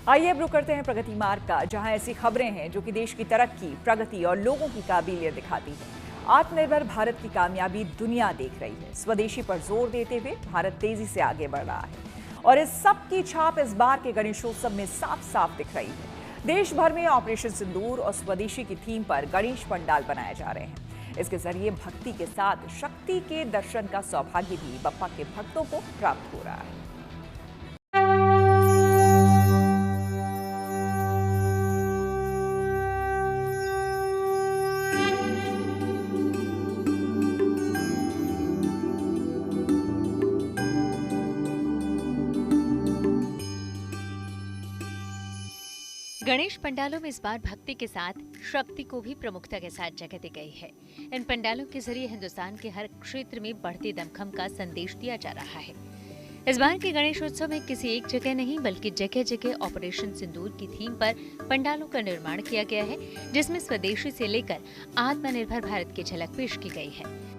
आइए अब रुक करते हैं प्रगति मार्ग का, जहां ऐसी खबरें हैं जो कि देश की तरक्की, प्रगति और लोगों की काबिलियत दिखाती है। आत्मनिर्भर भारत की कामयाबी दुनिया देख रही है। स्वदेशी पर जोर देते हुए भारत तेजी से आगे बढ़ रहा है और इस सब की छाप इस बार के गणेशोत्सव में साफ साफ दिख रही है। देश भर में ऑपरेशन सिंदूर और स्वदेशी की थीम पर गणेश पंडाल बनाए जा रहे हैं। इसके जरिए भक्ति के साथ शक्ति के दर्शन का सौभाग्य भी बप्पा के भक्तों को प्राप्त हो रहा है। गणेश पंडालों में इस बार भक्ति के साथ शक्ति को भी प्रमुखता के साथ जगह दी गई है। इन पंडालों के जरिए हिंदुस्तान के हर क्षेत्र में बढ़ते दमखम का संदेश दिया जा रहा है। इस बार के गणेशोत्सव में किसी एक जगह नहीं बल्कि जगह जगह ऑपरेशन सिंदूर की थीम पर पंडालों का निर्माण किया गया है, जिसमें स्वदेशी से लेकर आत्मनिर्भर भारत की झलक पेश की गई है।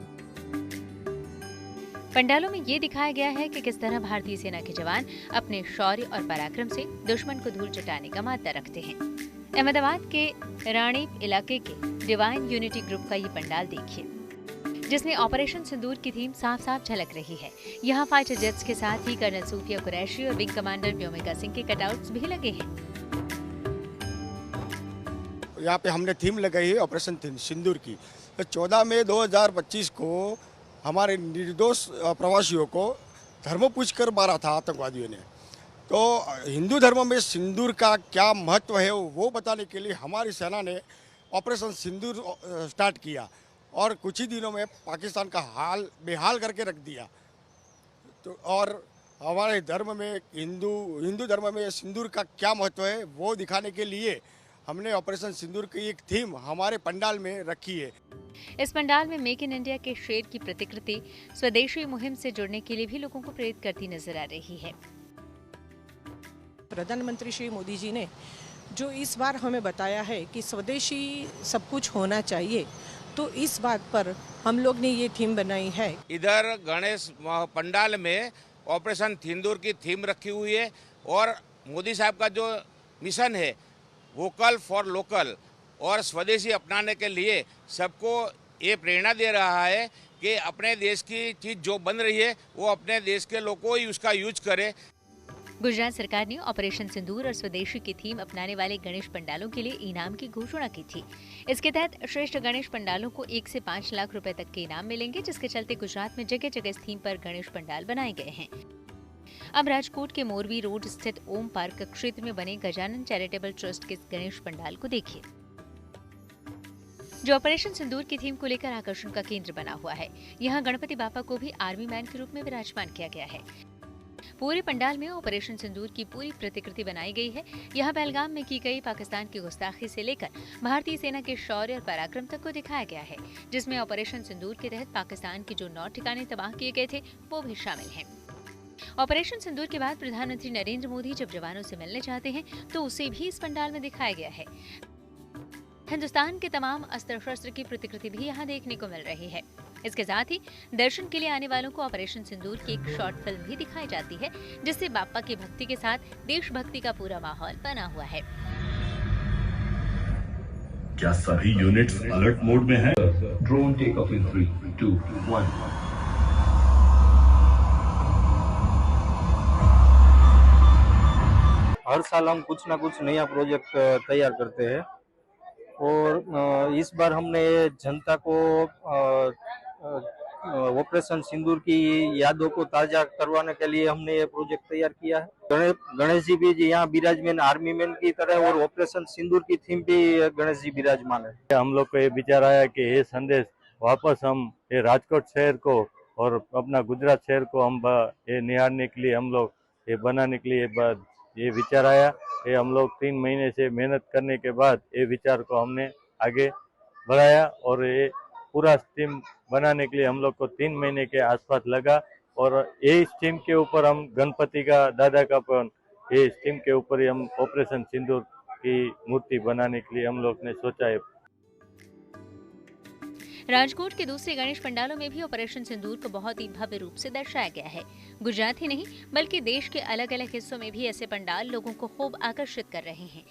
पंडालों में ये दिखाया गया है कि किस तरह भारतीय सेना के जवान अपने शौर्य और पराक्रम से दुश्मन को धूल चटाने का मादा रखते हैं। अहमदाबाद के रानीप इलाके के डिवाइन यूनिटी ग्रुप का ये पंडाल देखिए, जिसमें ऑपरेशन सिंदूर की थीम साफ साफ झलक रही है। यहाँ फाइटर जेट्स के साथ ही कर्नल सूफिया कुरैशी और विंग कमांडर व्योमिका सिंह के कटआउट्स भी लगे हैं। यहाँ पे हमने थीम लगाई है ऑपरेशन सिंदूर की। 14 मई 2025 को हमारे निर्दोष प्रवासियों को धर्म पूछकर मारा था आतंकवादियों ने। तो हिंदू धर्म में सिंदूर का क्या महत्व है वो बताने के लिए हमारी सेना ने ऑपरेशन सिंदूर स्टार्ट किया और कुछ ही दिनों में पाकिस्तान का हाल बेहाल करके रख दिया। तो और हमारे धर्म में हिंदू धर्म में सिंदूर का क्या महत्व है वो दिखाने के लिए हमने ऑपरेशन सिंदूर की एक थीम हमारे पंडाल में रखी है। इस पंडाल में मेक इन इंडिया के शेर की प्रतिकृति स्वदेशी मुहिम से जुड़ने के लिए भी लोगों को प्रेरित करती नजर आ रही है। प्रधानमंत्री श्री मोदी जी ने जो इस बार हमें बताया है कि स्वदेशी सब कुछ होना चाहिए, तो इस बात पर हम लोग ने ये थीम बनाई है। इधर गणेश पंडाल में ऑपरेशन सिंदूर की थीम रखी हुई है और मोदी साहब का जो मिशन है वोकल फॉर लोकल और स्वदेशी अपनाने के लिए सबको ये प्रेरणा दे रहा है कि अपने देश की चीज़ जो बन रही है वो अपने देश के लोगों ही उसका यूज करे। गुजरात सरकार ने ऑपरेशन सिंदूर और स्वदेशी की थीम अपनाने वाले गणेश पंडालों के लिए इनाम की घोषणा की थी। इसके तहत श्रेष्ठ गणेश पंडालों को 1 से 5 लाख रुपए तक के इनाम मिलेंगे, जिसके चलते गुजरात में जगह जगह इस थीम पर गणेश पंडाल बनाए गए हैं। अब राजकोट के मोरबी रोड स्थित ओम पार्क क्षेत्र में बने गजानन चैरिटेबल ट्रस्ट के गणेश पंडाल को देखिए, जो ऑपरेशन सिंदूर की थीम को लेकर आकर्षण का केंद्र बना हुआ है। यहाँ गणपति बापा को भी आर्मी मैन के रूप में विराजमान किया गया है। पूरे पंडाल में ऑपरेशन सिंदूर की पूरी प्रतिकृति बनाई गई है। यहाँ पहलगाम में की गई पाकिस्तान की गुस्ताखी से लेकर भारतीय सेना के शौर्य और पराक्रम तक को दिखाया गया है, जिसमें ऑपरेशन सिंदूर के तहत पाकिस्तान के जो 9 ठिकाने तबाह किए गए थे वो भी शामिल हैं। ऑपरेशन सिंदूर के बाद प्रधानमंत्री नरेंद्र मोदी जब जवानों से मिलने चाहते हैं तो उसे भी इस पंडाल में दिखाया गया है। हिंदुस्तान के तमाम अस्त्र शस्त्र की प्रतिकृति भी यहाँ देखने को मिल रही है। इसके साथ ही दर्शन के लिए आने वालों को ऑपरेशन सिंदूर की एक शॉर्ट फिल्म भी दिखाई जाती है, जिससे बाप्पा की भक्ति के साथ देशभक्ति का पूरा माहौल बना हुआ है। क्या सभी यूनिट्स अलर्ट मोड में हैं? ड्रोन टेक ऑफ इन 3, 2, 1। हर साल हम कुछ ना कुछ नया प्रोजेक्ट तैयार करते हैं और इस बार हमने जनता को ऑपरेशन सिंदूर की यादों को ताजा करवाने के लिए हमने ये प्रोजेक्ट तैयार किया है। गणेश जी भी यहाँ विराजमान आर्मी मैन की तरह और ऑपरेशन सिंदूर की थीम भी गणेश जी विराजमान है। हम लोग को ये विचार आया कि ये संदेश वापस हम ये राजकोट शहर को और अपना गुजरात शहर को हम ये निहारने के लिए हम लोग ये बनाने के लिए ये विचार आया। ये हम लोग 3 महीने से मेहनत करने के बाद ये विचार को हमने आगे बढ़ाया और ये पूरा थीम बनाने के लिए हम लोग को 3 महीने के आसपास लगा और ये इस थीम के ऊपर हम गणपति का दादा का ये इस थीम के ऊपर ही हम ऑपरेशन सिंदूर की मूर्ति बनाने के लिए हम लोग ने सोचा है। राजकोट के दूसरे गणेश पंडालों में भी ऑपरेशन सिंदूर को बहुत ही भव्य रूप से दर्शाया गया है। गुजरात ही नहीं बल्कि देश के अलग अलग हिस्सों में भी ऐसे पंडाल लोगों को खूब आकर्षित कर रहे हैं।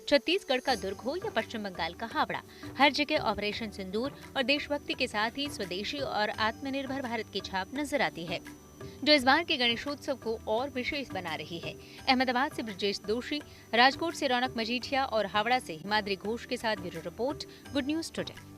छत्तीसगढ़ का दुर्ग हो या पश्चिम बंगाल का हावड़ा, हर जगह ऑपरेशन सिंदूर और देशभक्ति के साथ ही स्वदेशी और आत्मनिर्भर भारत की छाप नजर आती है, जो इस बार के गणेशोत्सव को और विशेष बना रही है। अहमदाबाद से ब्रजेश दोषी, राजकोट से रौनक मजीठिया और हावड़ा से हिमाद्री घोष के साथ bureau report, good news today.